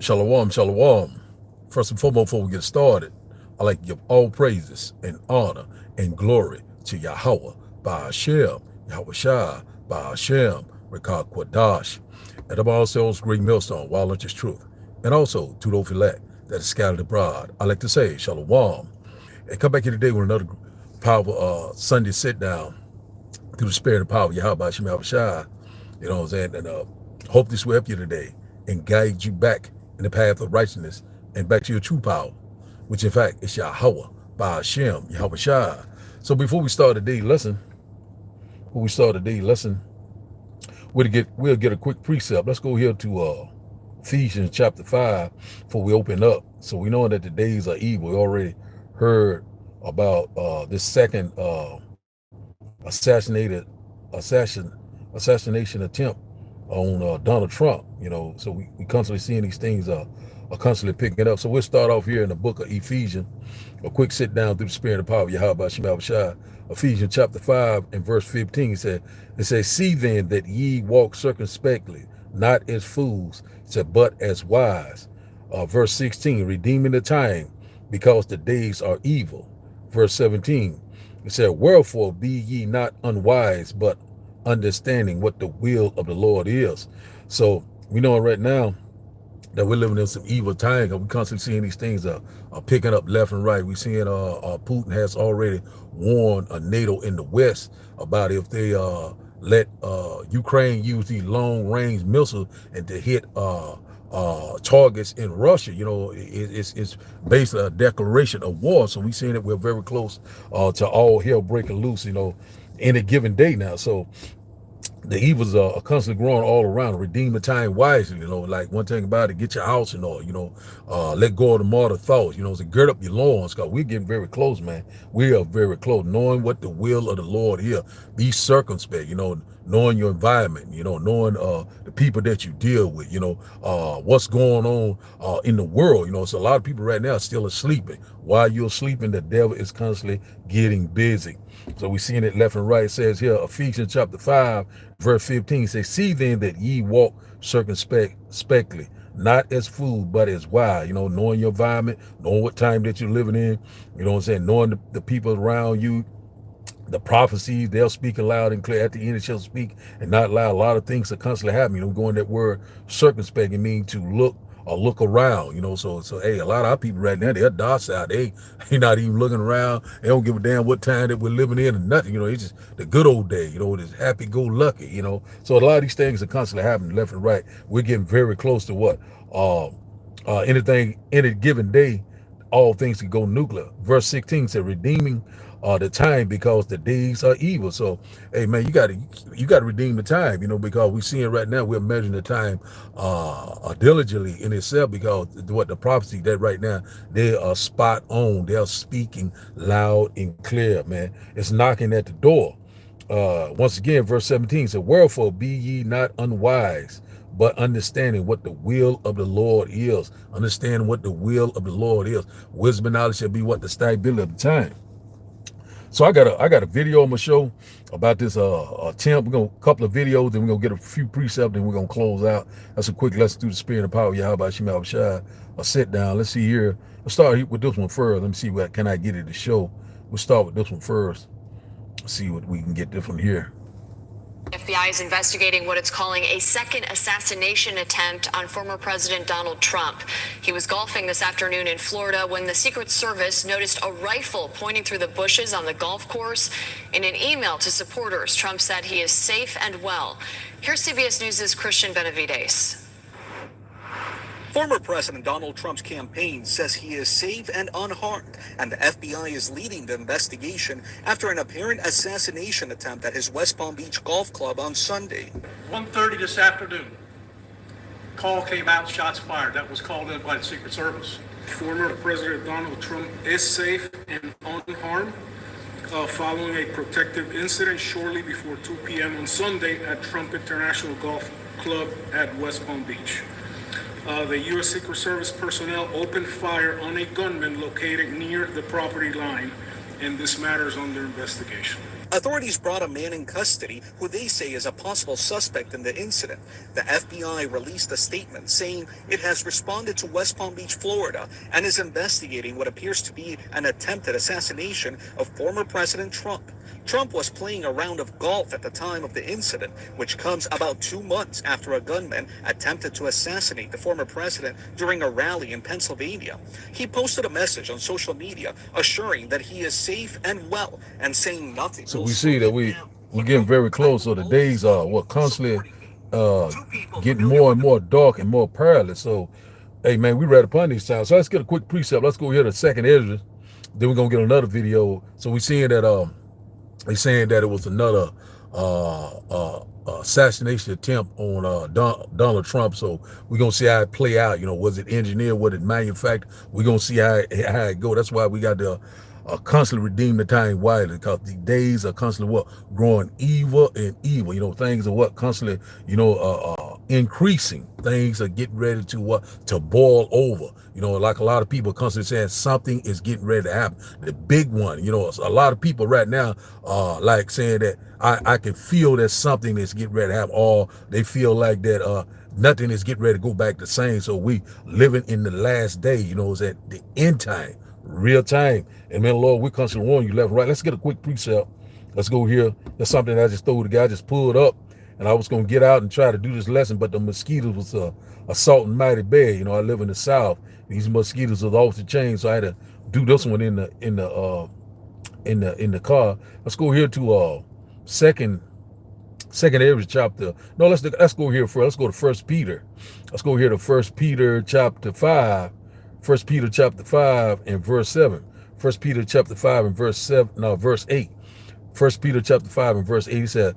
Shalom, shalom. First and foremost, before we get started, I like to give all praises and honor and glory to Yahweh, Ba'ashem, Yahweh Shai, Ba'ashem, Rekah Quadash, and above all else, great millstone, while is truth, and also to those elect that is scattered abroad. I like to say shalom, and come back here today with another powerful Sunday sit down through the spirit and power of Yahweh, Ba'ashem, Yahweh Shai. You know what I'm saying? And hope this will help you today and guide you back in the path of righteousness and back to your true power, which in fact is Yahweh, Ba'ashem, Yahweh Shai. So before we start today's lesson, we'll get a quick precept. Let's go here to Ephesians chapter 5 before we open up. So we know that the days are evil. We already heard about this second assassination attempt on Donald Trump. You know, so we constantly seeing these things are constantly picking up. So we'll start off here in the book of Ephesians, a quick sit down through the spirit and power of Yahweh Ba'ashem Shai. Ephesians chapter 5 and verse 15, it says, see then that ye walk circumspectly, not as fools, but as wise. Verse 16, redeeming the time, because the days are evil. Verse 17, it said, wherefore be ye not unwise, but understanding what the will of the Lord is. So we know right now that we're living in some evil times. We're constantly seeing these things are picking up left and right. We're seeing Putin has already warned NATO in the West about if they let Ukraine use these long-range missiles and to hit targets in Russia. You know, it's basically a declaration of war. So we're seeing that we're very close to all hell breaking loose, you know, any given day now. So the evils are constantly growing all around. Redeem the time wisely, you know, like one thing about it, get your house in order, you know, let go of the mortal thoughts, you know, so gird up your loins, because we're getting very close, man. We are very close, knowing what the will of the Lord is. Be circumspect, you know, knowing your environment, you know, knowing the people that you deal with, you know, what's going on in the world, you know. So a lot of people right now are still sleeping. While you're sleeping, the devil is constantly getting busy. So we're seeing it left and right. It says here, Ephesians chapter 5, verse 15, says, see then that ye walk circumspectly, not as fools, but as wise, you know, knowing your environment, knowing what time that you're living in, you know what I'm saying, knowing the people around you, the prophecies, they'll speak loud and clear. At the end, it shall speak and not loud. A lot of things are constantly happening. You know, going that word circumspect, it means to look or look around, you know. So hey, a lot of our people right now, they're docile. They not even looking around. They don't give a damn what time that we're living in or nothing. You know, it's just the good old day, you know, it's happy-go-lucky, you know. So a lot of these things are constantly happening left and right. We're getting very close to what? Anything, any given day, all things can go nuclear. Verse 16 said, redeeming the time, because the days are evil. So hey man, you gotta redeem the time, you know, because we're seeing right now, we're measuring the time diligently in itself, because what the prophecy that right now, they are spot on. They're speaking loud and clear, man. It's knocking at the door. Once again, verse 17 said, wherefore be ye not unwise, but understanding what the will of the Lord is. Understand what the will of the Lord is. Wisdom and knowledge shall be what? The stability of the time. So I got a video on my show about this attempt. We're gonna couple of videos, then we're gonna get a few precepts, and we're gonna close out. That's a quick lesson through the spirit and power of Yahweh Ba'ashem Shai. A sit down. Let's see here. Let's start with this one first. Let me see what can I get it to show. We'll start with this one first. See what we can get this one here. FBI is investigating what it's calling a second assassination attempt on former President Donald Trump. He was golfing this afternoon in Florida when the Secret Service noticed a rifle pointing through the bushes on the golf course. In an email to supporters, Trump said he is safe and well. Here's CBS News' Christian Benavides. Former President Donald Trump's campaign says he is safe and unharmed, and the FBI is leading the investigation after an apparent assassination attempt at his West Palm Beach golf club on Sunday. 1:30 this afternoon, call came out, shots fired. That was called in by the Secret Service. Former President Donald Trump is safe and unharmed following a protective incident shortly before 2 p.m. on Sunday at Trump International Golf Club at West Palm Beach. The U.S. Secret Service personnel opened fire on a gunman located near the property line, and this matter is under investigation. Authorities brought a man in custody who they say is a possible suspect in the incident. The FBI released a statement saying it has responded to West Palm Beach, Florida, and is investigating what appears to be an attempted assassination of former President Trump. Trump was playing a round of golf at the time of the incident, which comes about 2 months after a gunman attempted to assassinate the former president during a rally in Pennsylvania. He posted a message on social media assuring that he is safe and well and saying nothing. So we see that we're getting very close. So the days are constantly getting more and more dark and more perilous. So, hey man, we read upon these times. So let's get a quick precept. Let's go here to second Ezra. Then we're gonna get another video. So we seeing that they saying that it was another assassination attempt on Donald Trump. So we're gonna see how it play out. You know, was it engineered? Was it manufactured? We're gonna see how it go. That's why we got to constantly redeem the time wisely, because the days are constantly what growing evil and evil. You know, things are what constantly increasing. Things are getting ready to boil over. You know, like a lot of people constantly saying something is getting ready to happen. The big one, you know, a lot of people right now like saying that I can feel that something is getting ready to happen, or they feel like that nothing is getting ready to go back the same. So we living in the last day, you know, it's at the end time, real time. And man, Lord, we constantly warn you left and right. Let's get a quick precept. Let's go here. That's something that I just told the guy, I just pulled up, and I was going to get out and try to do this lesson, but the mosquitoes was assaulting mighty bad. You know, I live in the South. These mosquitoes are off the chain, so I had to do this one in the car. Let's go here to second Ezra chapter. No, let's go here first. Let's go to First Peter. Let's go here to First Peter chapter 5. First Peter chapter 5 and verse 7. First Peter chapter 5 and verse 8. First Peter chapter 5 and verse 8, he said,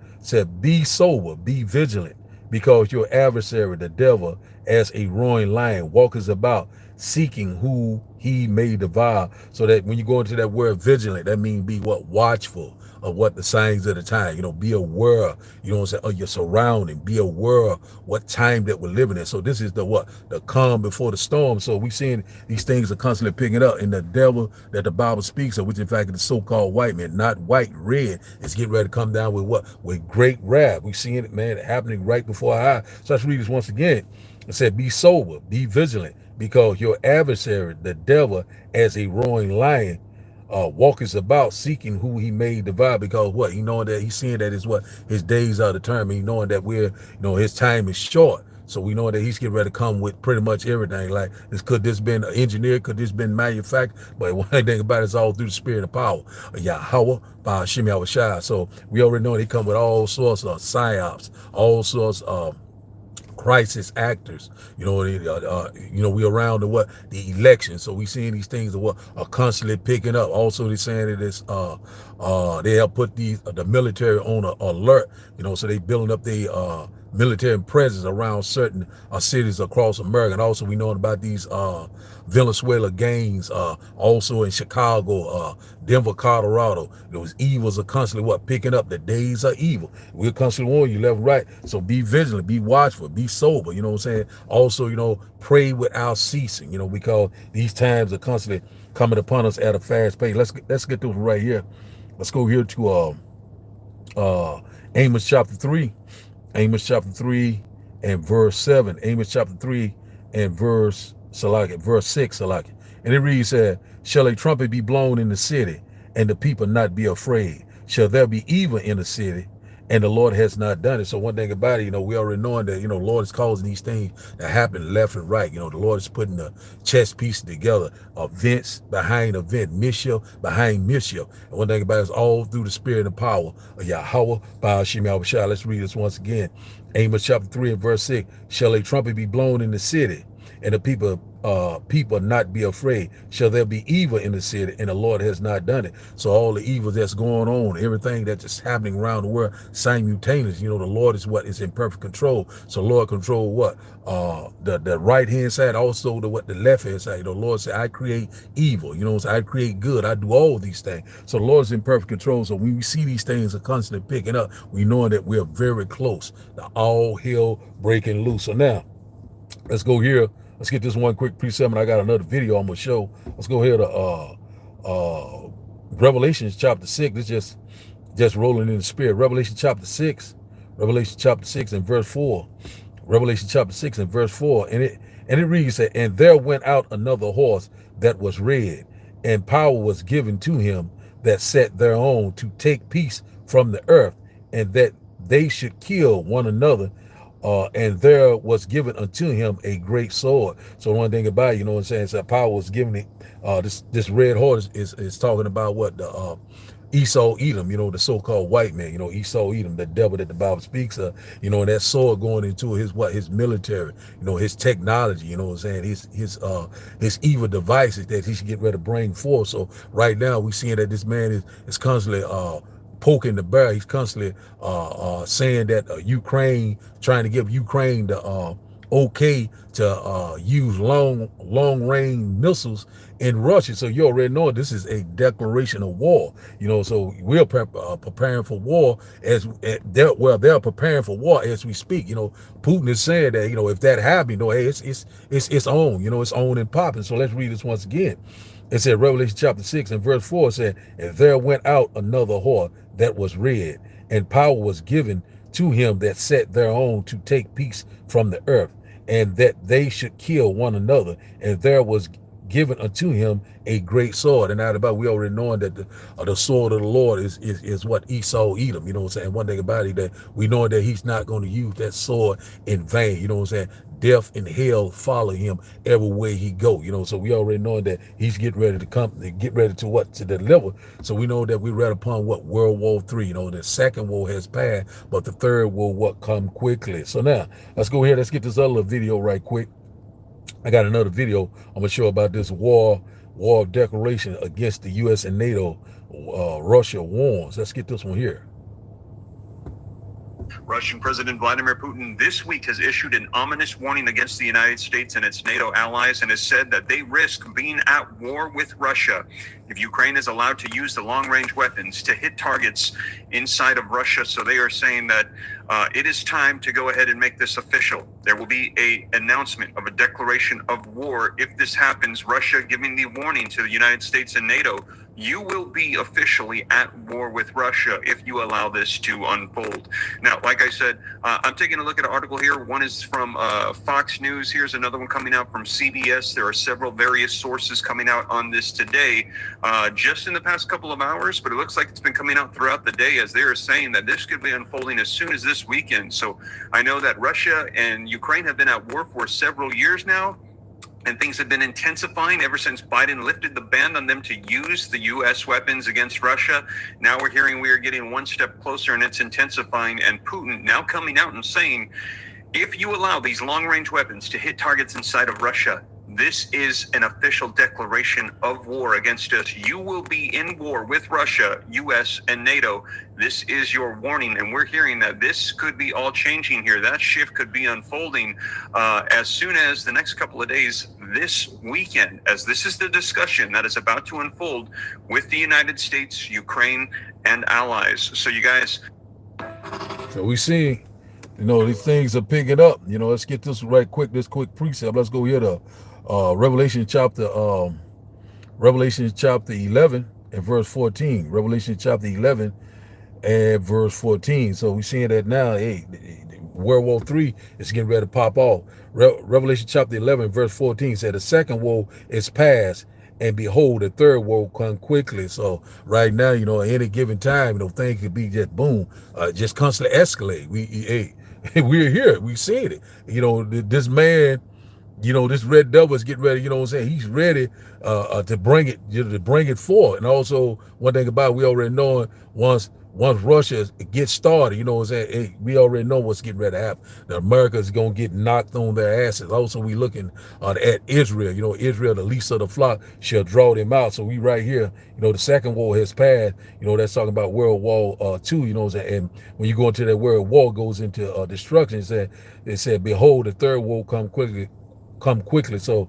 be sober, be vigilant, because your adversary, the devil, as a roaring lion, walketh about, seeking who he may devour. So that when you go into that word vigilant, that means be watchful of what the signs of the time, you know, be aware, you know what I'm saying, of your surrounding, be aware what time that we're living in. So this is the calm before the storm. So we seeing these things are constantly picking up, and the devil that the Bible speaks of, which in fact is the so-called white man, not white, red, is getting ready to come down with great wrath. We seeing it, man, happening right before our eyes. So let's read this once again. It said, be sober, be vigilant, because your adversary, the devil, as a roaring lion, walketh about, seeking who he may devour. Because what? He knowing that he's seeing that is what his days are determined. He knowing that his time is short. So we know that he's getting ready to come with pretty much everything. Like could this been engineered? Could this been manufactured? But one thing about it is all through the spirit of power. Yahweh by Hashem Yahushua. So we already know he come with all sorts of psyops, all sorts of crisis actors. We around the election. So we seeing these things are constantly picking up. Also, they're saying that it's they have put the military on alert. So they building up the military presence around certain cities across America. And also we know about these Venezuela gangs, also in Chicago, Denver, Colorado. Those evils are constantly picking up. The days are evil. We're constantly warning you left and right. So be vigilant, be watchful, be sober. You know what I'm saying? Also, pray without ceasing, because these times are constantly coming upon us at a fast pace. Let's get to it right here. Let's go here to Amos chapter 3. Amos chapter 3 and verse 7. Amos chapter 3 and verse 6. And it reads, shall a trumpet be blown in the city, and the people not be afraid? Shall there be evil in the city, and the Lord has not done it? So one thing about it, we already knowing that, the Lord is causing these things to happen left and right. The Lord is putting the chess pieces together, events behind event, mischief behind mischief. And one thing about it is all through the spirit and power of Yahweh by Hashem Yahushua. Let's read this once again. Amos chapter 3 and verse 6. Shall a trumpet be blown in the city, and the people not be afraid? Shall there be evil in the city, and the Lord has not done it? So all the evil that's going on, everything that's just happening around the world simultaneously, the Lord is in perfect control. So Lord control the right hand side, also the left hand side. The Lord said, I create evil, I create good, I do all these things. So the Lord is in perfect control. So when we see these things are constantly picking up, we know that we're very close to all hell breaking loose. So now let's go here. Let's get this one quick precept, and I got another video I'm gonna show. Let's go here to Revelations chapter 6. It's just just rolling in the spirit. Revelation chapter 6, Revelation chapter 6 and verse 4. Revelation chapter 6 and verse 4. And it reads that, and there went out another horse that was red, and power was given to him that sat thereon to take peace from the earth, and that they should kill one another. And there was given unto him a great sword. So one thing about it, you know what I'm saying, so power was given it. This red horse is talking about what the Esau Edom, you know, the so-called white man, you know, Esau Edom, the devil that the Bible speaks of, you know, and that sword going into his military, you know, his technology, you know what I'm saying, his evil devices that he should get ready to bring forth. So right now we seeing that this man is constantly poking the bear. He's constantly saying that Ukraine, trying to give Ukraine the okay to use long range missiles in Russia. So you already know this is a declaration of war. You know, so we're preparing for war they're preparing for war as we speak. You know, Putin is saying that, you know, if that happened, you know, hey, it's on. You know, it's on and popping. So let's read this once again. It said, Revelation chapter 6 and verse 4 said, and there went out another horse that was red, and power was given to him that sat thereon to take peace from the earth, and that they should kill one another. And there was given unto him a great sword. And out about we already knowing that the sword of the Lord is what Esau Edom. You know what I'm saying? One thing about it, that we know that he's not going to use that sword in vain. You know what I'm saying? Death and hell follow him everywhere he go. You know, so we already know that he's getting ready to come, get ready to what? To deliver. So we know that we read upon what? World War III. You know, the second war has passed, but the third will what? Come quickly. So now let's go ahead. Let's get this other video right quick. I got another video I'm gonna show about this war declaration against the U.S. and NATO. Russia warns. Let's get this one here. Russian President Vladimir Putin this week has issued an ominous warning against the United States and its NATO allies, and has said that they risk being at war with Russia if Ukraine is allowed to use the long-range weapons to hit targets inside of Russia. So they are saying that it is time to go ahead and make this official. There will be an announcement of a declaration of war if this happens. Russia giving the warning to the United States and NATO: you will be officially at war with Russia if you allow this to unfold. Now, like I said, I'm taking a look at an article here. One is from Fox News. Here's another one coming out from CBS. There are several various sources coming out on this today, just in the past couple of hours, but it looks like it's been coming out throughout the day, as they are saying that this could be unfolding as soon as this weekend. So I know that Russia and Ukraine have been at war for several years now, and things have been intensifying ever since Biden lifted the ban on them to use the U.S. weapons against Russia. Now we're hearing we are getting one step closer, and it's intensifying. And Putin now coming out and saying, if you allow these long-range weapons to hit targets inside of Russia, this is an official declaration of war against us. You will be in war with Russia, U.S., and NATO. This is your warning. And we're hearing that this could be all changing here. That shift could be unfolding as soon as the next couple of days, this weekend, as this is the discussion that is about to unfold with the United States, Ukraine, and allies. So you guys. So we see, you know, these things are picking up. You know, let's get this right quick, this quick precept. Let's go here to Revelation chapter 11 and verse 14. Revelation chapter 11 and verse 14. So we're seeing that now, hey, World War III is getting ready to pop off. Revelation chapter 11 verse 14 said the second woe is past, and behold, the third woe come quickly. So right now, you know, at any given time, you know, things could be just boom, just constantly escalate. We're here. We see it. You know, this man, you know, this red devil is getting ready, you know what I'm saying? He's ready to bring it, you know, to bring it forward. And also, one thing about it, we already know once Russia gets started, you know what I'm saying? Hey, we already know what's getting ready to happen. The America is going to get knocked on their asses. Also, we looking at Israel. You know, Israel, the least of the flock, shall draw them out. So we right here, you know, the second war has passed. You know, that's talking about World War II, you know what I'm saying? And when you go into that World War, goes into destruction. It said, behold, the third war come quickly. So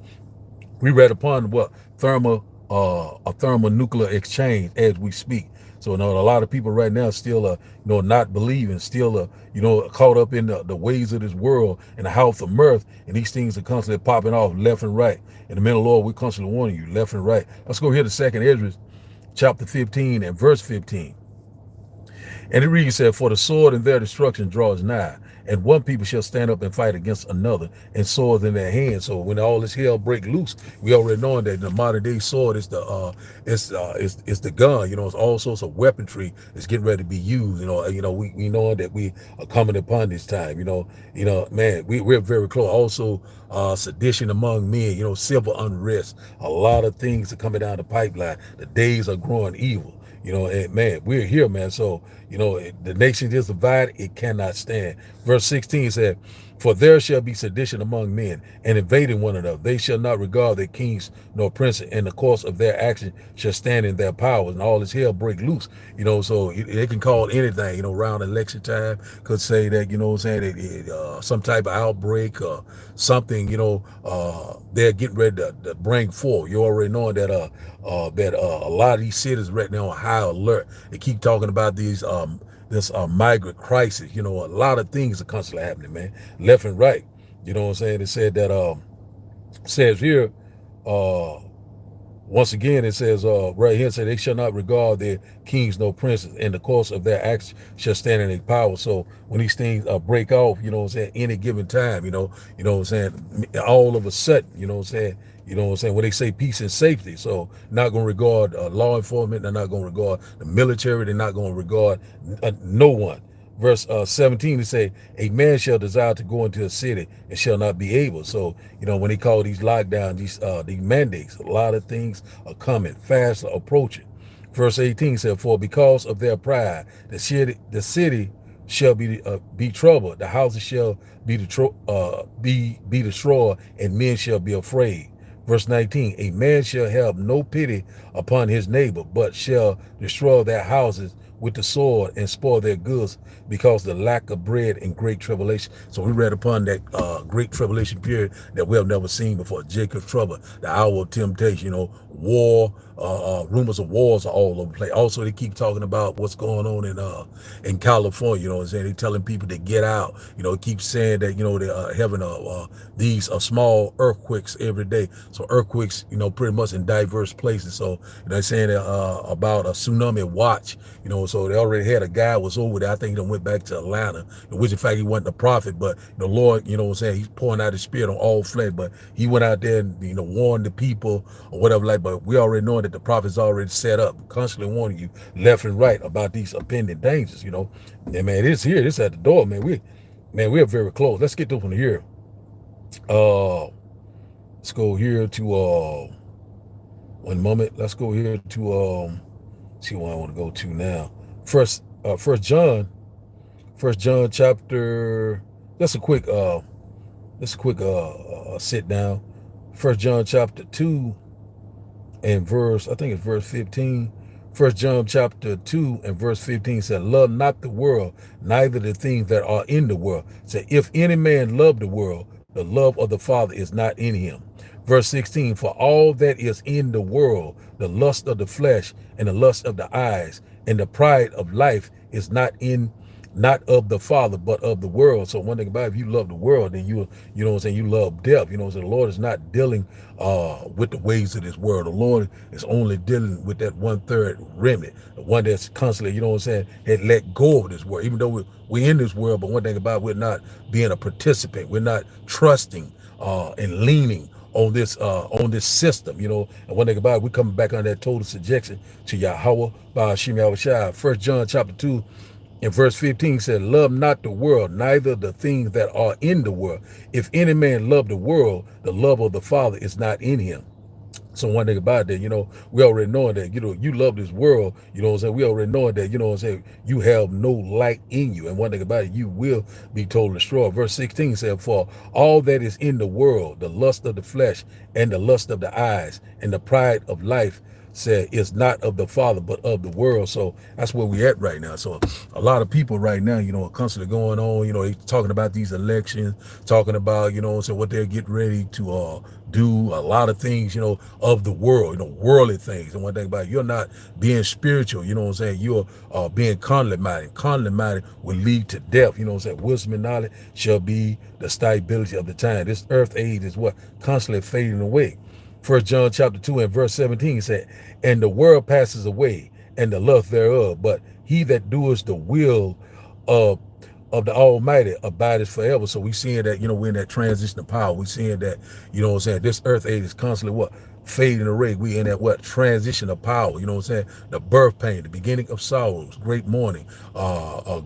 we read upon what a thermonuclear exchange as we speak. So you know, a lot of people right now still you know, not believing, still you know, caught up in the ways of this world and the house of mirth, and these things are constantly popping off left and right. In the middle of the Lord, we're constantly warning you left and right. Let's go here to 2nd Ezra chapter 15 and verse 15. And it reads said, for the sword in their destruction draws nigh, and one people shall stand up and fight against another, and swords in their hands. So when all this hell break loose, we already know that the modern day sword is it's the gun. You know, it's all sorts of weaponry is getting ready to be used. We know that we are coming upon this time. Man, we're very close. Also, sedition among men. Civil unrest. A lot of things are coming down the pipeline. The days are growing evil. And man, we're here, man. So, the nation is divided, it cannot stand. Verse 16 said, for there shall be sedition among men, and invading one another. They shall not regard their kings nor princes, and the course of their action shall stand in their powers, and all this hell break loose. So they can call anything, around election time, could say that, some type of outbreak or something, they're getting ready to bring forth. You already know that a lot of these cities right now are high alert. They keep talking about these this migrant crisis. A lot of things are constantly happening, man, left and right. It said that says here, once again, it says right here, it says they shall not regard their kings nor princes, and the course of their acts shall stand in their power. So when these things break off, any given time, all of a sudden, when they say peace and safety, so not going to regard law enforcement, they're not going to regard the military, they're not going to regard no one. Verse 17, it say, a man shall desire to go into a city and shall not be able. So, when they call these lockdowns, these mandates, a lot of things are coming, fast approaching. Verse 18 said, for because of their pride, the city shall be troubled, the houses shall be destroyed, and men shall be afraid. Verse 19, a man shall have no pity upon his neighbor, but shall destroy their houses with the sword and spoil their goods, because the lack of bread and great tribulation. So we read upon that great tribulation period that we have never seen before. Jacob's trouble, the hour of temptation, war, rumors of wars are all over the place. Also, they keep talking about what's going on in California. They're telling people to get out. It keeps saying that they're having these small earthquakes every day. So earthquakes, pretty much in diverse places. So they're saying about a tsunami watch. So they already had a guy was over there. I think he went back to Atlanta, which in fact he wasn't a prophet, but the Lord, he's pouring out his spirit on all flesh. But he went out there and warned the people or whatever. But we already know that the prophet's already set up, constantly warning you left and right about these impending dangers. And man, it's here, it's at the door, man. We're very close. Let's get this one here. Let's go here to one moment. Let's go here to see what I want to go to now. First John chapter. That's a quick sit down. First John chapter 2 and verse, I think it's verse 15. First John chapter 2 and verse 15 said, love not the world, neither the things that are in the world. Say, if any man love the world, the love of the Father is not in him. Verse 16, for all that is in the world, the lust of the flesh and the lust of the eyes and the pride of life is not of the Father, but of the world. So one thing about it, if you love the world, then you love death. The Lord is not dealing with the ways of this world. The Lord is only dealing with that 1/3 remnant, the one that's constantly, had let go of this world. Even though we're in this world, but one thing about it, we're not being a participant. We're not trusting and leaning on this system, and one thing about it, we're coming back on that total subjection to Yahweh by Hashem Yahushua. First John chapter 2 and verse 15 said, love not the world, neither the things that are in the world. If any man love the world, the love of the Father is not in him. So one thing about that, we already know that, you love this world, we already know that, you have no light in you. And one thing about it, you will be totally destroyed. Verse 16 said, for all that is in the world, the lust of the flesh and the lust of the eyes and the pride of life, said is not of the Father, but of the world. So that's where we're at right now. So a lot of people right now, are constantly going on, they talking about these elections, talking about, what they're getting ready to do, a lot of things, of the world, worldly things. And one thing about it, you're not being spiritual, you're being carnally minded. Carnally minded will lead to death. Wisdom and knowledge shall be the stability of the time. This earth age is what constantly fading away. First John chapter 2 and verse 17 said, and the world passes away and the lust thereof. But he that doeth the will of of the Almighty abideth forever. So we seeing that, we're in that transition of power. We seeing that, what I'm saying, this earth age is constantly what? Fading away. We in that what? Transition of power. You know what I'm saying? The birth pain, the beginning of sorrows, great mourning,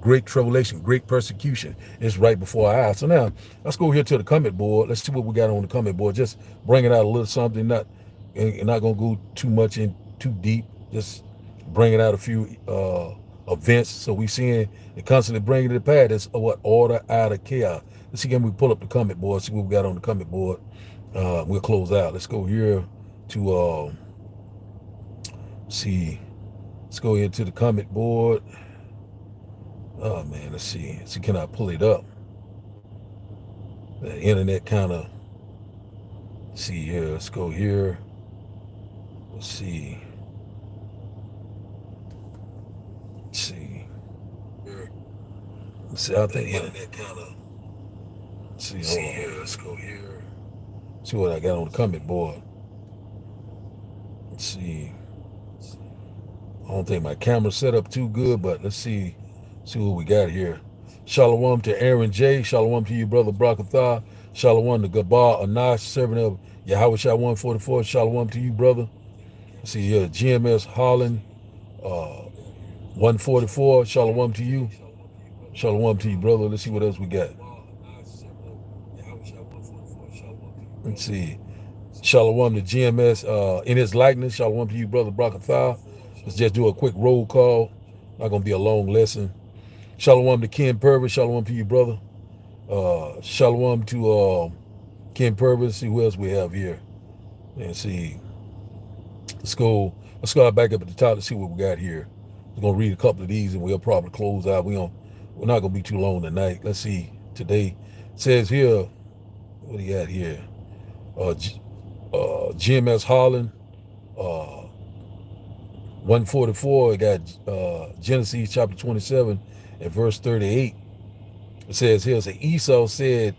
great tribulation, great persecution. It's right before our eyes. So now let's go here to the comment board. Let's see what we got on the comment board. Just bring it out a little something, not gonna go too much in too deep. Just bringing out a few events. So we seeing it constantly bringing it to pass. That's what? Order out of chaos. Let's see, again, we pull up the comment board, see what we got on the comment board. We'll close out. Let's go here to see. Let's go into the comment board. Oh man, let's see. Can I pull it up? The internet kind of. See here. Let's go here. Let's see. See, I think internet kind of. See here. Let's go here. See what I got on the comment board. Let's see. I don't think my camera's set up too good, but let's see what we got here. Shalom to Aaron J. Shalom to you, brother Brakathah. Shalom to Gabar Anash, servant of Yahweh Shah 144. Shalom to you, brother. Let's see here, GMS Holland 144. Shalom to you. Shalom to you, brother. Let's see what else we got. Let's see. Shalom to GMS in his likeness. Shalom to you, brother Brakathah. Let's just do a quick roll call. Not going to be a long lesson. Shalom to Ken Purvis. Shalom to you, brother. Shalom to Ken Purvis. See who else we have here. And see. Let's go back up at the top to see what we got here. We're going to read a couple of these and we'll probably close out. We're not going to be too long tonight. Let's see. Today it says here, what do you got here? GMS Holland 144. It got Genesis chapter 27 and verse 38. It says here, Esau said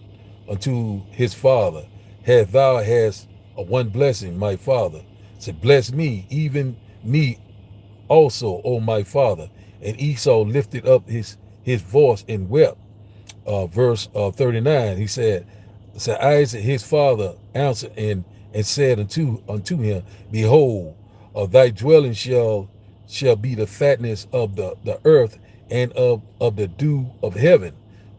unto his father, "Had thou hast one blessing, my father, said, bless me, even me also, O my father." And Esau lifted up his voice and wept. Verse 39, he said, Isaac his father answered and said unto him, "Behold, thy dwelling shall be the fatness of the earth and of the dew of heaven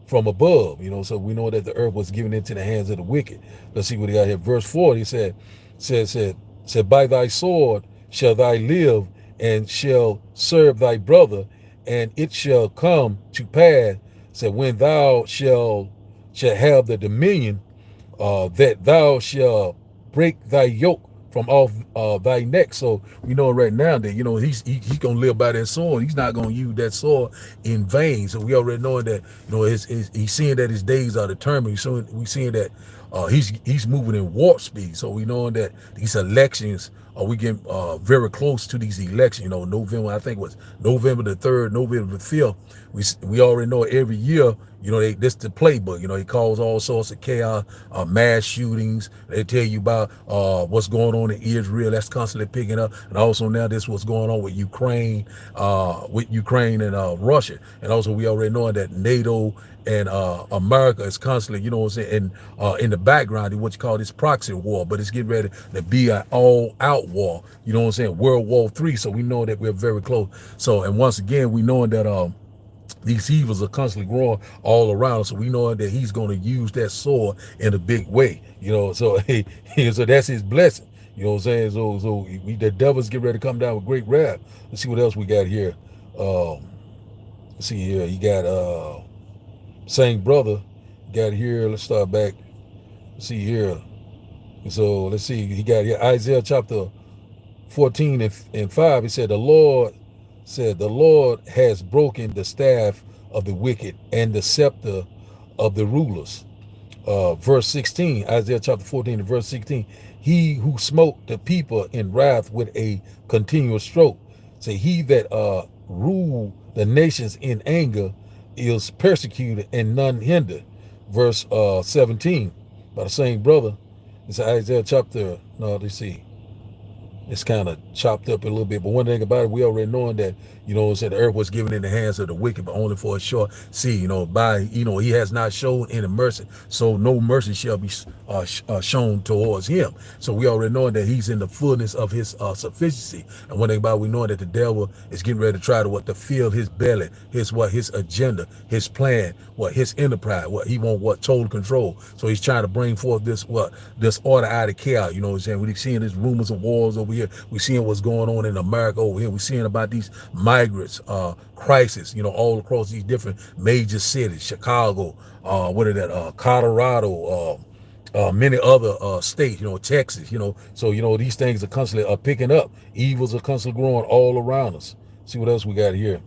from above." So we know that the earth was given into the hands of the wicked. Let's see what he got here. Verse 40 said, "By thy sword shall thy live, and shall serve thy brother, and it shall come to pass, when thou shall have the dominion, that thou shalt break thy yoke from off thy neck." So we know right now that he's gonna live by that sword. He's not gonna use that sword in vain. So we already know that he's seeing that his days are determined. So we seeing that he's moving in warp speed. So we know that these elections we getting very close to these elections. November, I think it was November the 3rd, November the 5th. We already know every year, this the playbook. It cause all sorts of chaos, mass shootings. They tell you about what's going on in Israel. That's constantly picking up. And also now this what's going on with Ukraine and Russia. And also we already know that NATO and America is constantly, in the background in what you call this proxy war, but it's getting ready to be an all-out war. World War III. So we know that we're very close. So, and once again, we know that these evils are constantly growing all around us. So we know that he's going to use that sword in a big way. So so that's his blessing. So the devils get ready to come down with great wrath. Let's see what else we got here. Let's see here. You got same brother got here. Let's start back. Let's see here. So let's see. He got here Isaiah chapter 14 and 5. He said, the Lord has broken the staff of the wicked and the scepter of the rulers. Verse 16, Isaiah chapter 14 and verse 16. He who smote the people in wrath with a continual stroke. Say, he that ruled the nations in anger is persecuted and none hindered. Verse 17, by the same brother. It's Isaiah chapter, no, let's see. It's kind of chopped up a little bit. But one thing about it, we already knowing that, the earth was given in the hands of the wicked, but only for a short seed. He has not shown any mercy. So no mercy shall be shown towards him. So we already knowing that he's in the fullness of his sufficiency. And one thing about it, we know that the devil is getting ready to try to fill his belly, his agenda, his plan, his enterprise, he want total control. So he's trying to bring forth this order out of chaos. You know what I'm saying? We're seeing these rumors of wars over here. We're seeing what's going on in America over here. We're seeing about these migrants, crisis, all across these different major cities, Chicago, Colorado, many other states, Texas, so these things are constantly picking up. Evils are constantly growing all around us. See what else we got here.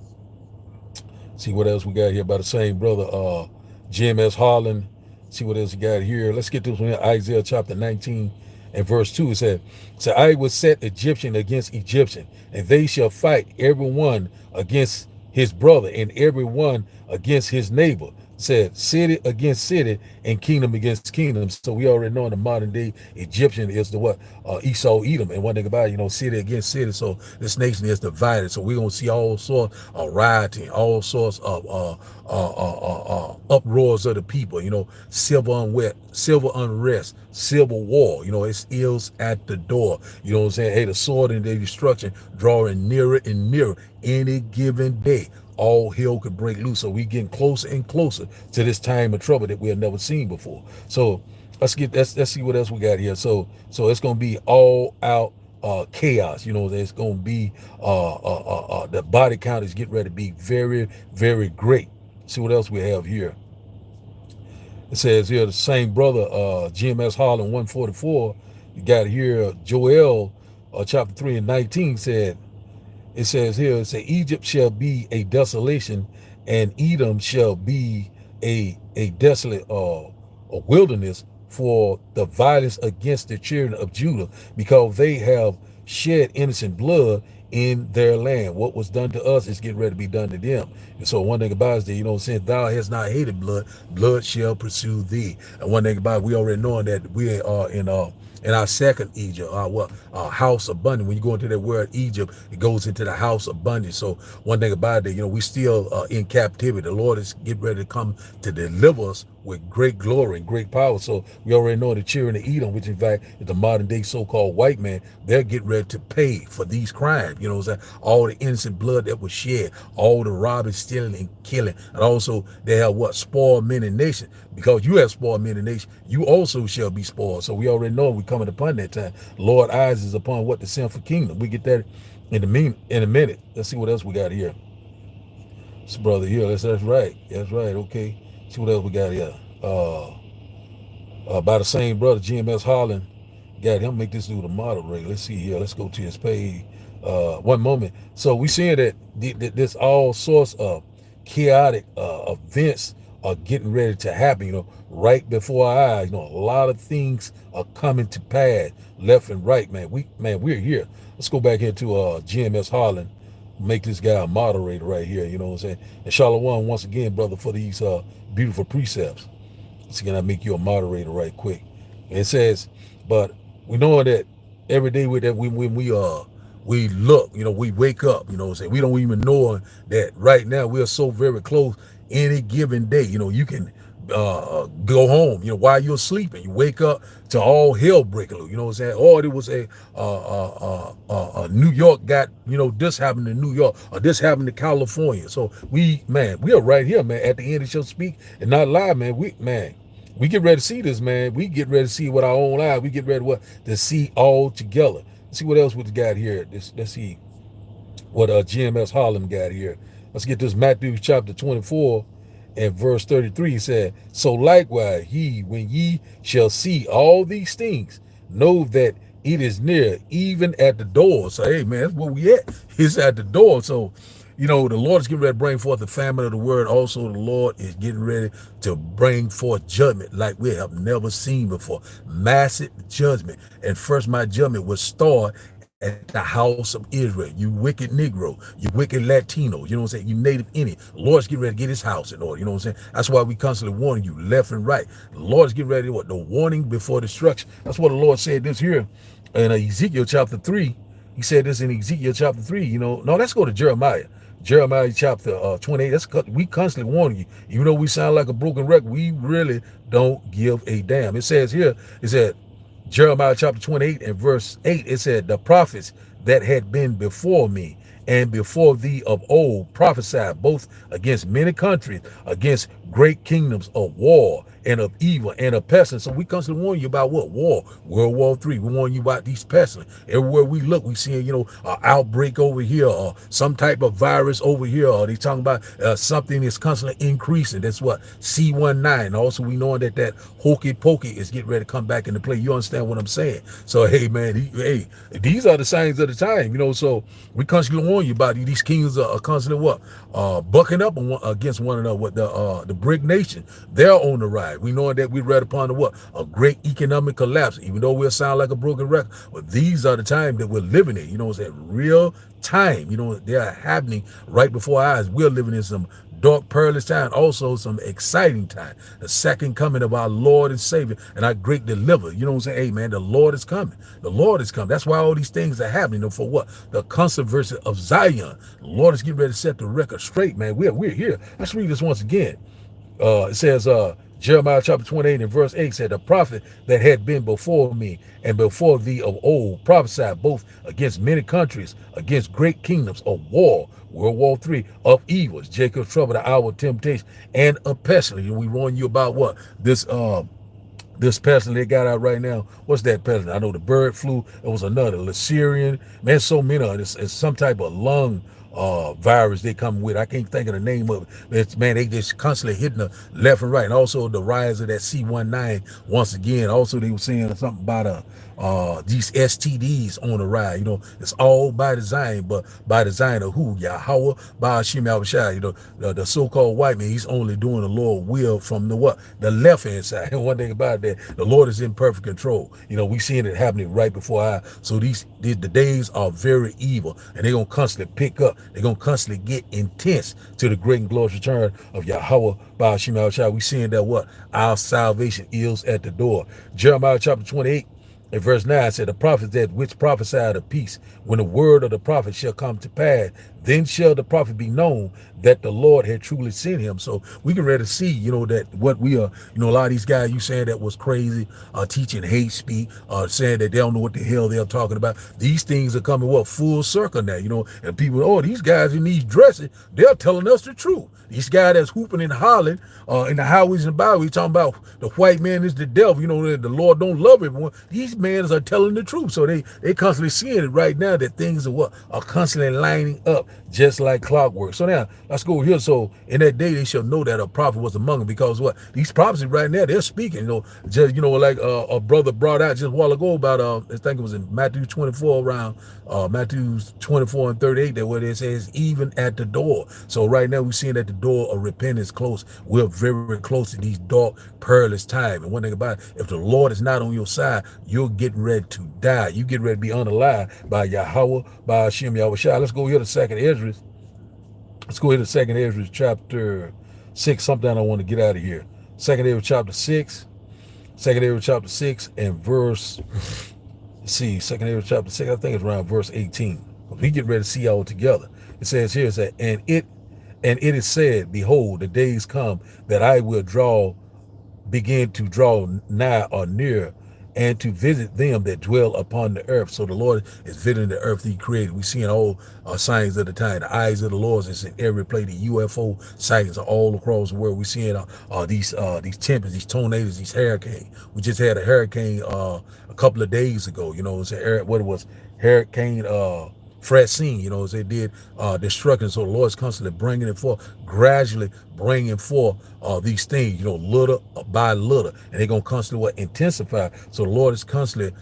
See what else we got here by the same brother, Jim S. Harlan. See what else we got here. Let's get this one here. Isaiah chapter 19 and verse 2. It said, so I will set Egyptian against Egyptian, and they shall fight every one against his brother and every one against his neighbor. Said city against city and kingdom against kingdom. So we already know in the modern day Egyptian is the Esau Edom. And one thing about it, city against city. So this nation is divided. So we're gonna see all sorts of rioting, all sorts of uproars of the people. Civil unrest, civil war. It's ills at the door. You know what I'm saying? Hey, the sword and the destruction drawing nearer and nearer any given day. All hell could break loose. So we getting closer and closer to this time of trouble that we have never seen before. So let's see what else we got here. So it's gonna be all out chaos. It's gonna be the body count is getting ready to be very, very great. See what else we have here. It says here the same brother, GMS Harlan 144. You got here Joel chapter 3 and 19 said. It says here, Egypt shall be a desolation, and Edom shall be a desolate a wilderness for the violence against the children of Judah, because they have shed innocent blood in their land. What was done to us is getting ready to be done to them. And so one thing about it is that, since thou hast not hated blood, blood shall pursue thee. And one thing about it, we already knowing that we are in our second Egypt, house abundant. When you go into that word Egypt, it goes into the house abundant. So one thing about it, we still in captivity. The Lord is getting ready to come to deliver us with great glory and great power. So we already know the children of Edom, which in fact is the modern day so-called white man, they're getting ready to pay for these crimes. All the innocent blood that was shed, all the robbing, stealing, and killing. And also they have spoiled many nations. Because you have spoiled many nations, you also shall be spoiled. So we already know we're coming upon that time. Lord eyes is upon the sinful kingdom. We get that in a minute. Let's see what else we got here. This brother here, that's right. That's right, okay. See what else we got here. By the same brother, GMS Harlan. Got him make this dude a moderator. Let's see here. Let's go to his page. One moment. So we seeing that this all sorts of chaotic events are getting ready to happen, right before our eyes. A lot of things are coming to pass left and right, man. We're here. Let's go back here to GMS Harlan. Make this guy a moderator right here, you know what I'm saying? And Shalom once again, brother, for these beautiful precepts. So can I make you a moderator right quick? And it says, but we know that every day with that when we look, we wake up, you know what I'm saying? We don't even know that right now we are so very close. Any given day, you can go home, while you're sleeping. You wake up to all hell breaking loose, you know what I'm saying? Or there was a New York got, this happened in New York, or this happened to California. So we are right here, man, at the end it shall speak and not lie, man. We get ready to see this, man. We get ready to see with our own eyes. We get ready to see all together. Let's see what else we got here. Let's see what GMS Harlem got here. Let's get this Matthew chapter 24 and verse 33. He said, so likewise when ye shall see all these things, know that it is near, even at the door. So, hey, man, that's where we at. It's at the door. So, the Lord is getting ready to bring forth the famine of the word. Also, the Lord is getting ready to bring forth judgment like we have never seen before. Massive judgment. And first, my judgment will start at the house of Israel. You wicked Negro, you wicked Latino, you know what I'm saying? You Native Indian. The Lord's getting ready to get his house in order, you know what I'm saying? That's why we constantly warning you left and right. The Lord's getting ready to the warning before destruction. That's what the Lord said this here in Ezekiel chapter 3 He said this in Ezekiel chapter 3. No, let's go to Jeremiah. Jeremiah chapter 28. We constantly warn you. Even though we sound like a broken record, we really don't give a damn. It says here, it said, Jeremiah chapter 28 and verse 8, it said, the prophets that had been before me and before thee of old prophesied both against many countries, against great kingdoms of war and of evil and of pestilence. So we constantly warn you about what? War. World War III. We warn you about these pestilence. Everywhere we look, we see, an outbreak over here or some type of virus over here, or they talking about something that's constantly increasing. That's what? C19. Also, we knowing that hokey pokey is getting ready to come back into play. You understand what I'm saying? So, hey, man, these are the signs of the time, so we constantly warn you about these kings are constantly what? Bucking up against one another with the BRIC nation. They're on the rise. We know that we read upon the what? A great economic collapse, even though we'll sound like a broken record. But these are the times that we're living in. It's that real time. They are happening right before our eyes. We're living in some dark, perilous time, also some exciting time. The second coming of our Lord and Savior and our great deliverer. You know what I'm saying? Hey, man, the Lord is coming. The Lord is coming. That's why all these things are happening. For what? The controversy of Zion. The Lord is getting ready to set the record straight, man. We're here. Let's read this once again. It says, Jeremiah chapter 28 and verse 8 said, the prophet that had been before me and before thee of old prophesied both against many countries, against great kingdoms of war, World War III, of evils, Jacob's trouble, the hour of temptation, and of pestilence. And we warn you about what? This pestilence they got out right now. What's that pestilence? I know the bird flu. It was another Lycerian. Man, so many of it. It's some type of lung virus they come with. I can't think of the name of it. Man, they just constantly hitting the left and right. And also the rise of that C19 once again. Also, they were saying something about these STDs on the rise. It's all by design, but by design of who? Yahweh, by Hashem Yahushua. The so-called white man, he's only doing the Lord will from the what? The left-hand side. And one thing about that, the Lord is in perfect control. We seeing it happening right before our eyes. So the days are very evil, and they're going to constantly pick up. They're going to constantly get intense to the great and glorious return of Yahweh by Hashem Yahushua. We seeing that what? Our salvation is at the door. Jeremiah chapter 28 and verse 9 said, the prophets that which prophesied of peace, when the word of the prophet shall come to pass, then shall the prophet be known that the Lord had truly sent him. So we can ready to see, that what we are, a lot of these guys you saying that was crazy, teaching hate speech, saying that they don't know what the hell they're talking about. These things are coming, full circle now, and people, these guys in these dresses, they're telling us the truth. These guys that's hooping and hollering in the highways and byways, talking about the white man is the devil, the Lord don't love everyone. These men are telling the truth. So they constantly seeing it right now that things are constantly lining up just like clockwork. So now let's go here. So in that day they shall know that a prophet was among them, because what? These prophecies right now, they're speaking, just like a brother brought out just a while ago about I think it was in Matthew 24 around Matthew 24 and 38, that where it says even at the door. So right now we're seeing that the door of repentance close. We're very close to these dark, perilous times. And one thing about it, if the Lord is not on your side, you're getting ready to die. You get ready to be unalive by Yahweh, by Hashem Yahushua. Let's go here to second Ezra. Let's go here to second Ezra chapter 6. Something I want to get out of here. Second Ezra chapter 6. Second Ezra chapter 6 and verse, second Ezra chapter 6, I think it's around verse 18. We get ready to see all together. It says here, and it is said, behold, the days come that I will begin to draw nigh or near, and to visit them that dwell upon the earth. So the Lord is visiting the earth that he created. We seeing all signs of the time. The eyes of the Lord is in every place. The UFO sightings are all across the world. We seeing these tempests, these tornadoes, these hurricanes. We just had a hurricane a couple of days ago. What it was, Hurricane Francine, it did destruction. So the Lord is constantly bringing it forth, gradually bringing forth these things, little by little, and they're going to constantly intensify. So the Lord is constantly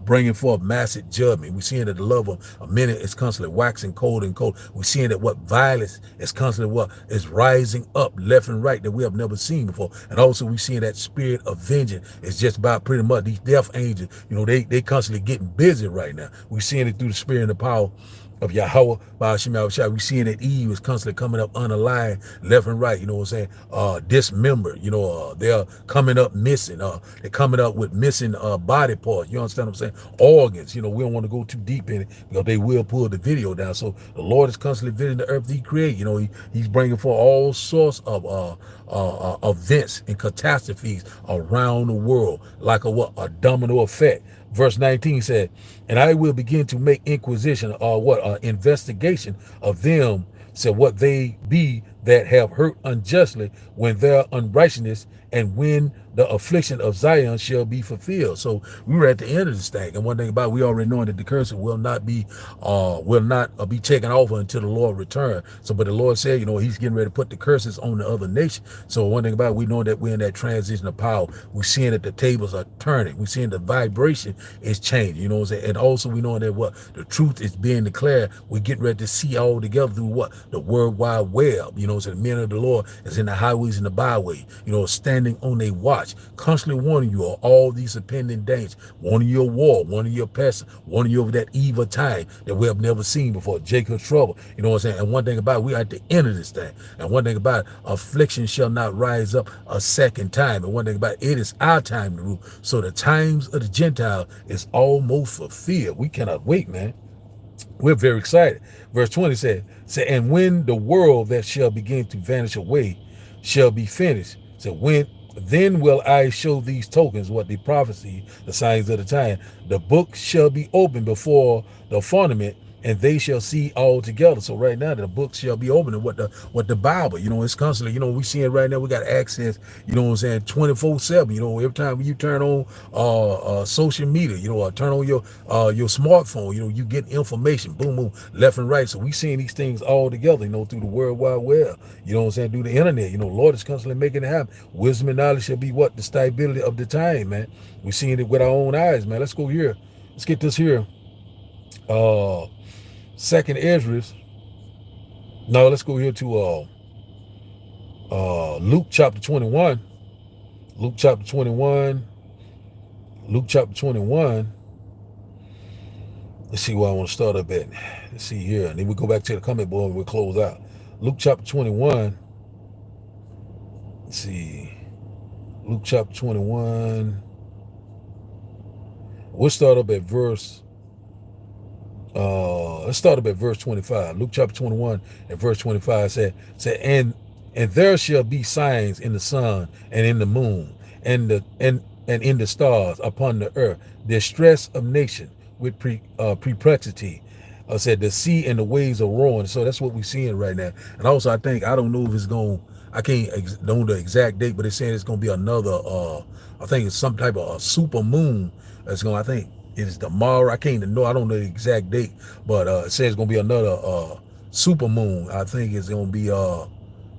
bringing forth massive judgment. We're seeing that the love of a minute is constantly waxing cold and cold. We're seeing that what violence is constantly what is rising up left and right that we have never seen before. And also we're seeing that spirit of vengeance is just about pretty much these death angels. They constantly getting busy right now. We're seeing it through the spirit and the power of Yahweh by Hashem Yahushua. We seeing that Eve is constantly coming up unaligned, left and right, you know what I'm saying? Dismembered, you know, they're coming up missing, they're coming up with missing body parts, you understand what I'm saying? Organs, you know, we don't want to go too deep in it because they will pull the video down. So the Lord is constantly visiting the earth that he created, you know, he's bringing forth all sorts of events and catastrophes around the world, like a domino effect. Verse 19 said, and I will begin to make inquisition or investigation of them, said what they be that have hurt unjustly when their unrighteousness and when the affliction of Zion shall be fulfilled. So we were at the end of this thing, and one thing about it, we already knowing that the curse will not be taken over until the Lord return. So, but the Lord said, you know, he's getting ready to put the curses on the other nation. So one thing about it, we know that we're in that transition of power. We're seeing that the tables are turning. We're seeing the vibration is changing. You know what I'm saying? And also we know that what the truth is being declared. We're getting ready to see all together through what the World Wide Web. You know, so the men of the Lord is in the highways and the byways. You know, standing on their watch, constantly warning you of all these impending dangers, warning you of war, warning you of pest, warning you of that evil time that we have never seen before, Jacob's trouble. You know what I'm saying? And one thing about it, we are at the end of this thing. And one thing about it, affliction shall not rise up a second time. And one thing about it is our time to rule. So the times of the Gentile is almost fulfilled. We cannot wait, man. We're very excited. Verse 20 said, and when the world that shall begin to vanish away shall be finished, so then will I show these tokens, what the prophecy, the signs of the time. The book shall be opened before the firmament, and they shall see all together. So right now the book shall be open, and what the Bible, you know, it's constantly, you know, we seeing right now, we got access, you know what I'm saying, 24/7. You know, every time you turn on social media, you know, or turn on your smartphone, you know, you get information, boom, boom, left and right. So we seeing these things all together, you know, through the World Wide Web, you know what I'm saying, through the internet. You know, Lord is constantly making it happen. Wisdom and knowledge shall be what? The stability of the time, man. We're seeing it with our own eyes, man. Let's go here. Let's get this here. Second Esdras. No, let's go here to Luke chapter 21. Luke chapter 21. Luke chapter 21. Let's see where I want to start up at. Let's see here. And then we go back to the comment board and we'll close out. Luke chapter 21. Let's see. Luke chapter 21. We'll start up at verse. Let's start up at verse 25. Luke chapter 21 and verse 25 said, and there shall be signs in the sun and in the moon and in the stars upon the earth, distress of nation with perplexity. Said the sea and the waves are roaring. So that's what we're seeing right now. And also, I don't know if it's going. I can't know the exact date, but it's saying it's going to be another. I think it's some type of a super moon. That's going. I think it's tomorrow. I can't even know. I don't know the exact date, but it says it's going to be another super moon. I think it's going to be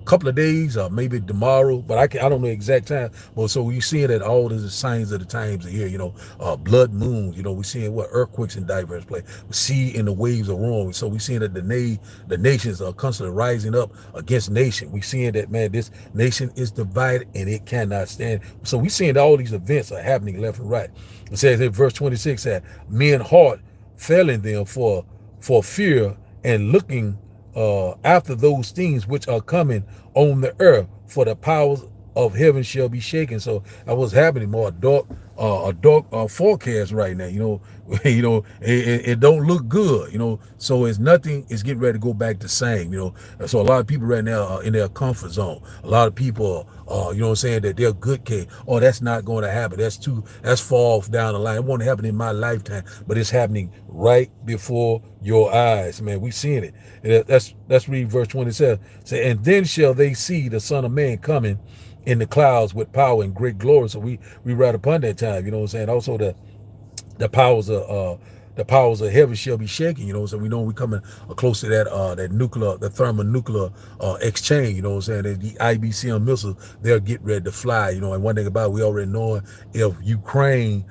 couple of days, or maybe tomorrow, but I don't know the exact time. But so we seeing that all the signs of the times are here, you know, blood moons, you know, we seeing what earthquakes in diverse places, sea and the waves are wrong. So we seeing that the nations are constantly rising up against nation. We seeing that, man, this nation is divided and it cannot stand. So we seeing that all these events are happening left and right. It says in verse 26 that men heart failing them for fear and looking after those things which are coming on the earth, for the powers of heaven shall be shaken. So that was happening, more a dark forecast right now. You know, it don't look good. You know, so it's nothing. It's getting ready to go back the same. You know, and so a lot of people right now are in their comfort zone. A lot of people, you know what I'm saying, that they're good case. Oh, that's not going to happen. That's far off down the line. It won't happen in my lifetime, but it's happening right before your eyes, man. We seeing it. Let's read verse 27. Say, and then shall they see the Son of Man coming in the clouds with power and great glory. So we right upon that time, you know what I'm saying? Also the powers of heaven shall be shaken, you know, so we know we coming close to that nuclear, the thermonuclear exchange, you know what I'm saying? That the IBCM missiles, they'll get ready to fly, you know. And one thing about it, we already know if Ukraine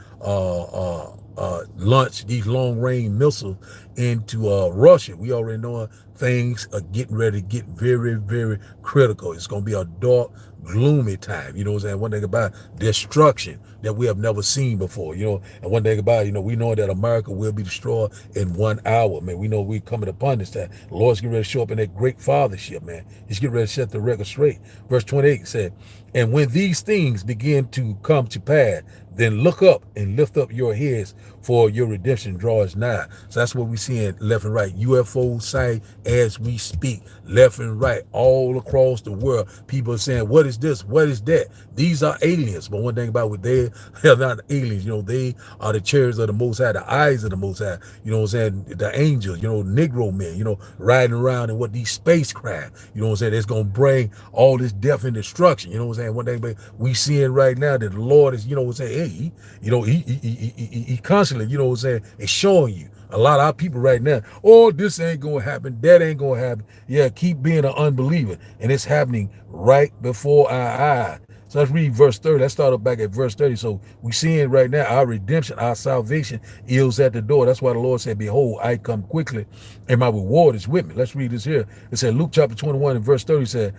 launch these long-range missiles into Russia. We already know things are getting ready to get very, very critical. It's going to be a dark, gloomy time. You know what I'm saying? One thing about destruction that we have never seen before, and one thing about it, we know that America will be destroyed in 1 hour, man. We know we're coming upon this time. The Lord's getting ready to show up in that great fathership, man. He's getting ready to set the record straight. Verse 28 said, and when these things begin to come to pass, then look up and lift up your heads, for your redemption draws nigh. So that's what we're seeing left and right. UFO sight as we speak, left and right, all across the world. People are saying, what is this? What is that? These are aliens. But one thing about what they are not aliens, they are the chairs of the Most High, the eyes of the Most High, you know what I'm saying? The angels, Negro men, riding around in what these spacecraft, you know what I'm saying? It's going to bring all this death and destruction, you know what I'm saying? One thing but we seeing right now that the Lord is, you know what I'm saying? Hey, he constantly, you know what I'm saying, is showing you. A lot of our people right now, oh, this ain't gonna happen, that ain't gonna happen. Yeah, keep being an unbeliever. And it's happening right before our eyes. So let's read verse 30. Let's start up back at verse 30. So we seeing right now our redemption, our salvation is at the door. That's why the Lord said, behold, I come quickly, and my reward is with me. Let's read this here. It said, Luke chapter 21 and verse 30 said,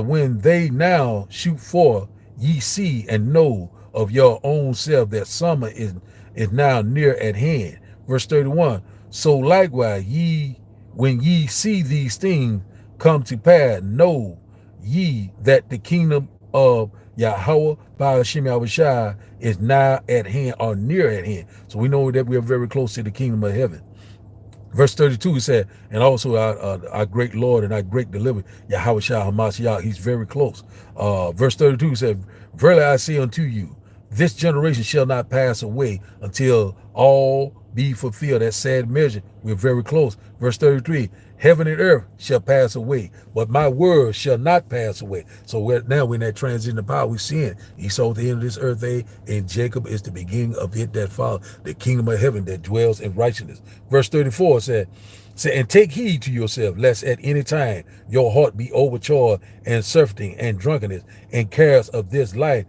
when they now shoot forth, ye see and know of your own self that summer is now near at hand. Verse 31, so likewise when ye see these things come to pass, know ye that the kingdom of Yahweh by Hashem Yahushua is now at hand or near at hand. So we know that we are very close to the kingdom of heaven. Verse 32, he said, and also our great Lord and our great deliverer, Yahweh HaMashiach, he's very close. Verse 32, he said, verily I say unto you, this generation shall not pass away until all be fulfilled. That sad measure, we're very close. Verse 33, heaven and earth shall pass away, but my word shall not pass away. So now we're in that transition of power. We're seeing Esau at the end of this earth age, and Jacob is the beginning of it that follows, the kingdom of heaven that dwells in righteousness. Verse 34 said, and take heed to yourself, lest at any time your heart be overcharged and surfeiting and drunkenness and cares of this life,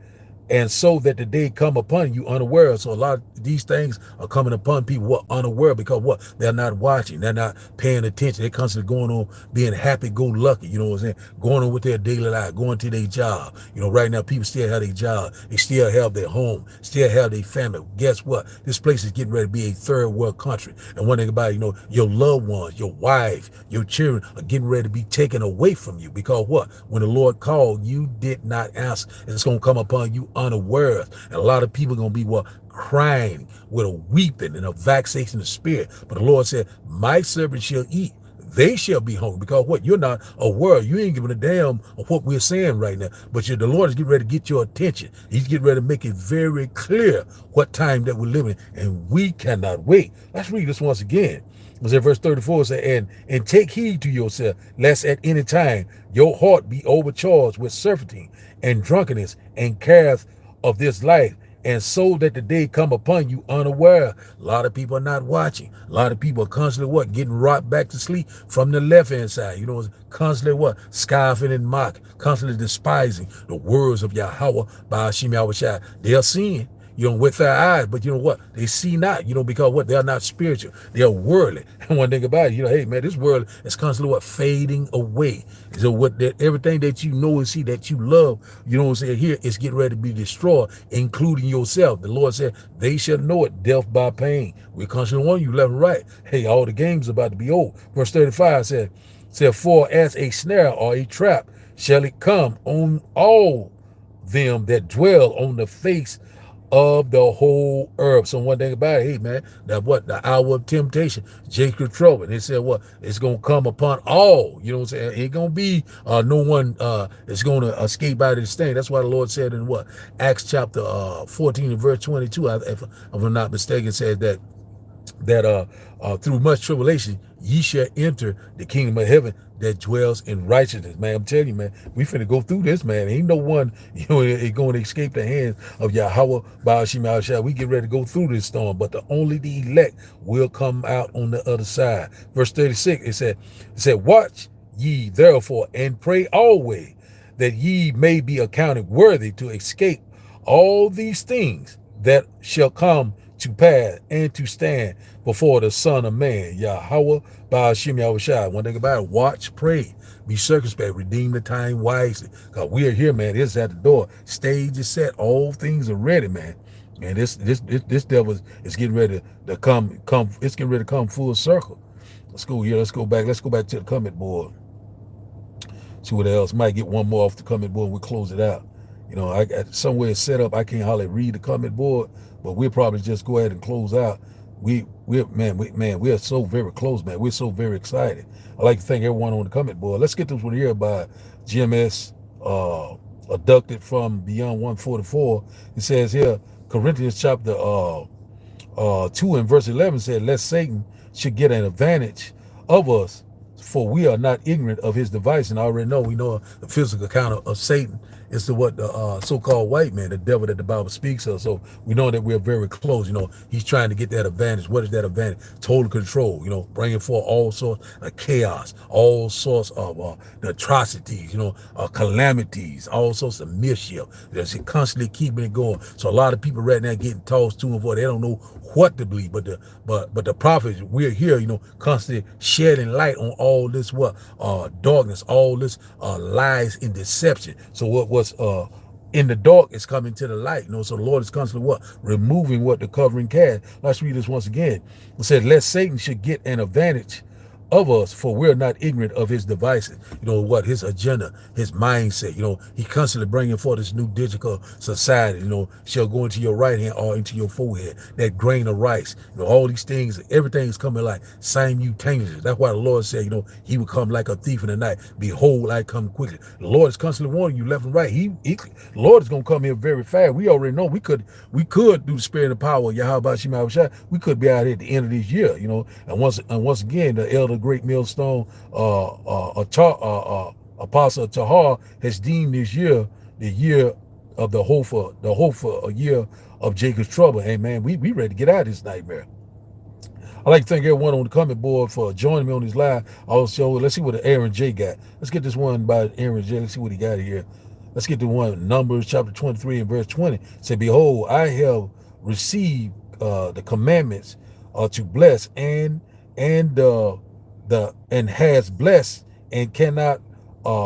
and so that the day come upon you unaware. So a lot of these things are coming upon people unaware, because they're not watching, they're not paying attention. They're constantly going on being happy-go-lucky, you know what I'm saying, going on with their daily life, going to their job. Right now people still have their job, they still have their home, still have their family. Guess what? This place is getting ready to be a third world country. And one thing about it, your loved ones, your wife, your children are getting ready to be taken away from you, because when the Lord called, you did not answer. It's going to come upon you unaware. And a lot of people are going to be crying with a weeping and a vexation of spirit. But the Lord said, my servants shall eat, they shall be hungry, because you're not aware. You ain't giving a damn of what we're saying right now. But the Lord is getting ready to get your attention. He's getting ready to make it very clear what time that we're living, and we cannot wait. Let's read this once again. It says, verse 34 says, and take heed to yourself, lest at any time your heart be overcharged with surfeiting and drunkenness and cares of this life, and so that the day come upon you unaware. A lot of people are not watching. A lot of people are constantly getting rocked back to sleep from the left-hand side. Constantly scoffing and mocking, constantly despising the words of Yahweh by Hashem Yahushua. They are seeing, with their eyes, but they see not, because they are not spiritual. They are worldly. And one thing about it, hey man, this world is constantly fading away. So everything that you know and see that you love, here is getting ready to be destroyed, including yourself. The Lord said, they shall know it, death by pain. We're constantly warning you left and right. Hey, all the game's about to be over. Verse 35 said, for as a snare or a trap shall it come on all them that dwell on the face of the whole earth. So one thing about it, hey man, that the hour of temptation, Jacob trouble. And they said it's gonna come upon all. You know what I'm saying? It ain't gonna be no one is gonna escape out of this thing. That's why the Lord said in Acts chapter 14 and verse 22, if I'm not mistaken, says that through much tribulation ye shall enter the kingdom of heaven that dwells in righteousness. Man, I'm telling you, man, we finna go through this, man. Ain't no one going to escape the hands of Yahweh by Hashem Yahushua. We get ready to go through this storm, but only the elect will come out on the other side. Verse 36, it said, watch ye therefore and pray always, that ye may be accounted worthy to escape all these things that shall come to pass and to stand before the Son of Man, Yahweh, Ba'ashim Yahushua. One thing about it, watch, pray, be circumspect, redeem the time wisely. Because we are here, man. It's at the door. Stage is set. All things are ready, man. And this devil is getting ready to come. It's getting ready to come full circle. Let's go here. Let's go back. Let's go back to the comment board. See what else. Might get one more off the comment board and we'll close it out. You know, I got somewhere set up. I can't hardly read the comment board, but we'll probably just go ahead and close out. We are so very close, man. We're so very excited. I'd like to thank everyone on the comment board. Let's get this one here by GMS, abducted from Beyond 144. It says here, Corinthians chapter 2 and verse 11 said, lest Satan should get an advantage of us, for we are not ignorant of his device. And I already know, we know the physical account of Satan is to what the so-called white man, the devil that the Bible speaks of. So we know that we're very close. You know, he's trying to get that advantage. What is that advantage? Total control, you know, bringing forth all sorts of chaos, all sorts of the atrocities, you know, calamities, all sorts of mischief. That's constantly keeping it going. So a lot of people right now getting tossed to and fro. They don't know what to believe, but the prophets, we're here, you know, constantly shedding light on all this darkness, all this lies and deception. So what's in the dark is coming to the light, you know. So the Lord is constantly removing what the covering can. Let's read this once again. It said, lest Satan should get an advantage of us, for we're not ignorant of his devices. You know what, his agenda, his mindset. You know, he constantly bringing forth this new digital society. You know, shall go into your right hand or into your forehead. That grain of rice. You know, all these things, everything's coming like simultaneously. That's why the Lord said, you know, he would come like a thief in the night. Behold, I come quickly. The Lord is constantly warning you left and right. The Lord is gonna come here very fast. We already know we could do the spirit and power of Yahweh Shema Shai. We could be out here at the end of this year, you know. And once again, the elder great millstone apostle Tahar has deemed this year the year of the hope for a year of Jacob's trouble. Hey man, we ready to get out of this nightmare. I'd like to thank everyone on the comment board for joining me on this live. Also, let's see what Aaron J got. Let's get this one by Aaron J. Let's see what he got here. Let's get the one, Numbers chapter 23 and verse 20. Say, behold, I have received the commandments to bless and has blessed and cannot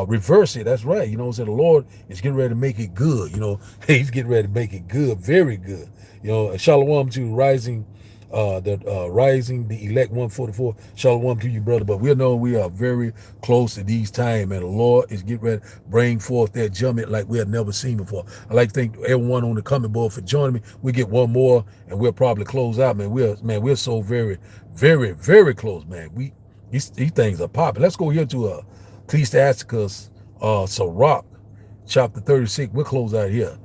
reverse it. That's right. You know, so the Lord is getting ready to make it good. You know, he's getting ready to make it good, very good. You know, shalom to rising the elect 144. Shalom to you, brother. But we know we are very close to these times, and the Lord is getting ready to bring forth that judgment like we have never seen before. I'd like to thank everyone on the comment board for joining me. We get one more and we'll probably close out, man. We're so very, very, very close, man. These things are popping. Let's go here to Ecclesiasticus Sirach, chapter 36. We'll close out here.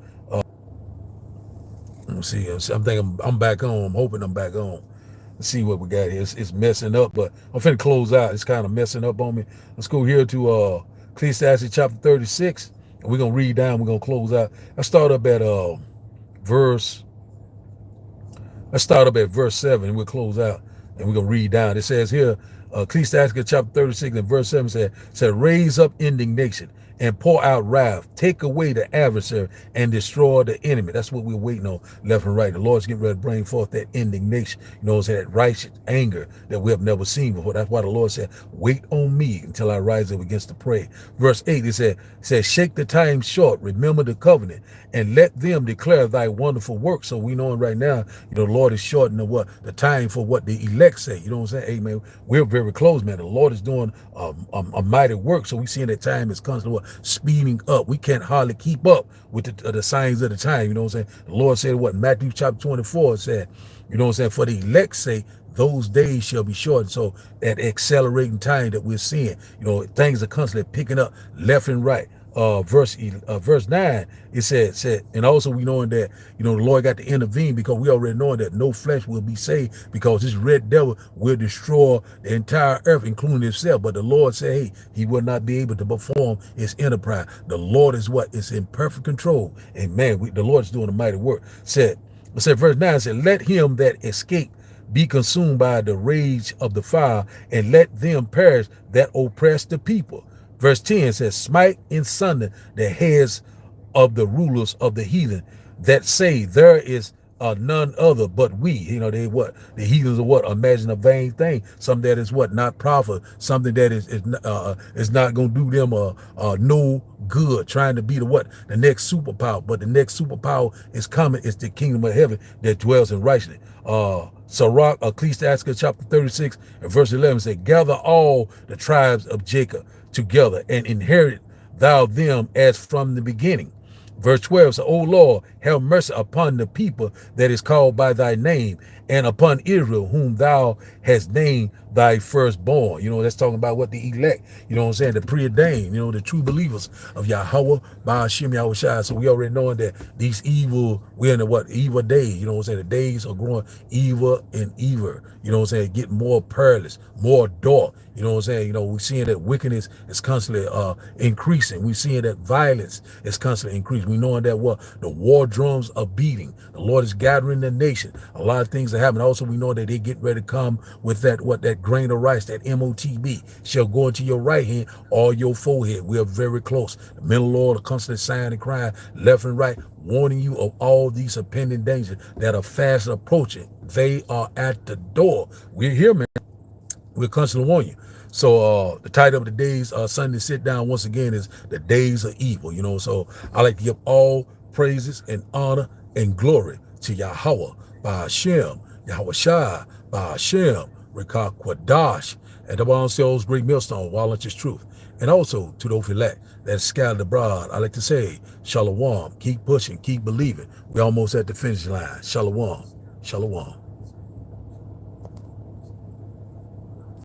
Let me see. I'm thinking I'm back on. I'm hoping I'm back on. Let's see what we got here. It's messing up, but I'm finna close out. It's kind of messing up on me. Let's go here to Ecclesiastes chapter 36. And we're going to read down. We're going to close out. Let's start up at verse 7 and we'll close out. And we're going to read down. It says here, Ecclesiastes chapter 36 and verse 7 said, raise up indignation and pour out wrath, take away the adversary and destroy the enemy. That's what we're waiting on left and right. The Lord's getting ready to bring forth that indignation, you know, that righteous anger that we have never seen before. That's why the Lord said, wait on me until I rise up against the prey. Verse 8, it said, shake the time short, remember the covenant, and let them declare thy wonderful work. So we know right now, you know, the Lord is shortening the time for what the elect say. You know what I'm saying? Hey, man, we're very close, man. The Lord is doing a mighty work. So we seeing that time is constantly speeding up. We can't hardly keep up with the signs of the time. You know what I'm saying? The Lord said what Matthew chapter 24 said, you know what I'm saying? For the elect say, those days shall be shortened. So that accelerating time that we're seeing, you know, things are constantly picking up left and right. Verse 9, it said, and also we knowing that, you know, the Lord got to intervene because we already know that no flesh will be saved because this red devil will destroy the entire earth, including himself. But the Lord said, hey, he will not be able to perform his enterprise. The Lord is is in perfect control. And man, the Lord is doing a mighty work. Said verse 9 said, let him that escape be consumed by the rage of the fire, and let them perish that oppress the people. Verse 10 says, smite in sunder the heads of the rulers of the heathen that say there is none other but we. You know, they what the heathens are what imagine a vain thing, something that is what not profit, something that is not gonna do them no good, trying to be the next superpower. But the next superpower is coming. It's the kingdom of heaven that dwells in righteousness. Sirach, Ecclesiastes chapter 36 and verse 11 say, gather all the tribes of Jacob together and inherit thou them as from the beginning. Verse 12 says, O Lord, have mercy upon the people that is called by thy name, and upon Israel, whom thou hast named thy firstborn. You know, that's talking about what the elect, you know what I'm saying, the preordained, you know, the true believers of Yahweh, Ba'ashim Yahushua. So we already knowing that these we're in the evil days, you know what I'm saying, the days are growing evil and evil, you know what I'm saying, getting more perilous, more dark. You know what I'm saying? You know, we're seeing that wickedness is constantly increasing. We're seeing that violence is constantly increasing. We knowing that the war drums are beating. The Lord is gathering the nation. A lot of things are happening. Also, we know that they get ready to come with that grain of rice, that MOTB, shall go into your right hand or your forehead. We are very close. The middle Lord are constantly sighing and crying left and right, warning you of all these impending dangers that are fast approaching. They are at the door. We're here, man. We're constantly warning you. So the title of today's Sunday sit down once again is the days of evil. You know, so I like to give all praises and honor and glory to Yahweh, Ba'ashem, Yahweh Shai, Ba'ashem, Rekah Kwadash, and the Bon Cells Great Millstone, Wallen's Truth. And also to those elect that scattered abroad, I like to say, Shalom, keep pushing, keep believing. We're almost at the finish line. Shalom, Shalom.